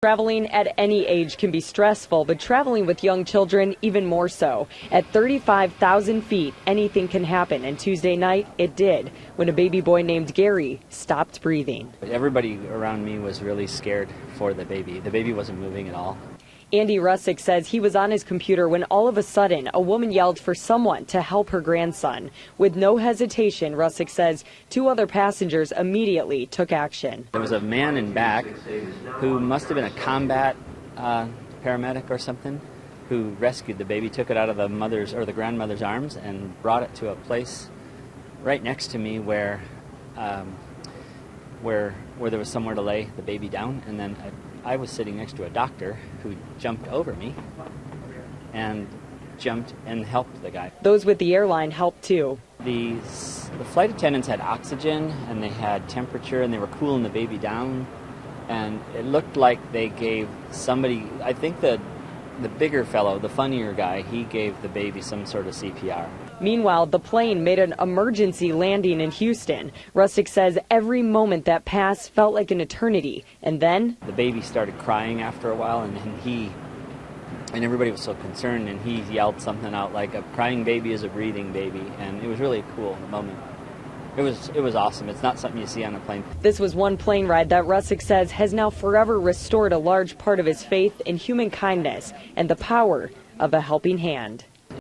Traveling at any age can be stressful, but traveling with young children even more so. At 35,000 feet, anything can happen, and Tuesday night it did when a baby boy named Gary stopped breathing. Everybody around me was really scared for the baby. The baby wasn't moving at all. Andy Russick says he was on his computer when all of a sudden a woman yelled for someone to help her grandson. With no hesitation, Russick says 2 other passengers immediately took action. There was a man in back who must have been a combat paramedic or something who rescued the baby, took it out of the mother's or the grandmother's arms and brought it to a place right next to me where there was somewhere to lay the baby down, and then I was sitting next to a doctor who jumped over me and jumped and helped the guy. Those with the airline helped too. The flight attendants had oxygen and they had temperature and they were cooling the baby down, and it looked like they gave somebody, I think the bigger fellow, the funnier guy, he gave the baby some sort of CPR. Meanwhile, the plane made an emergency landing in Houston. Russick says every moment that passed felt like an eternity. And then the baby started crying after a while, and everybody was so concerned, and he yelled something out like, "A crying baby is a breathing baby," and it was really a cool moment. It was awesome. It's not something you see on a plane. This was one plane ride that Russick says has now forever restored a large part of his faith in human kindness and the power of a helping hand.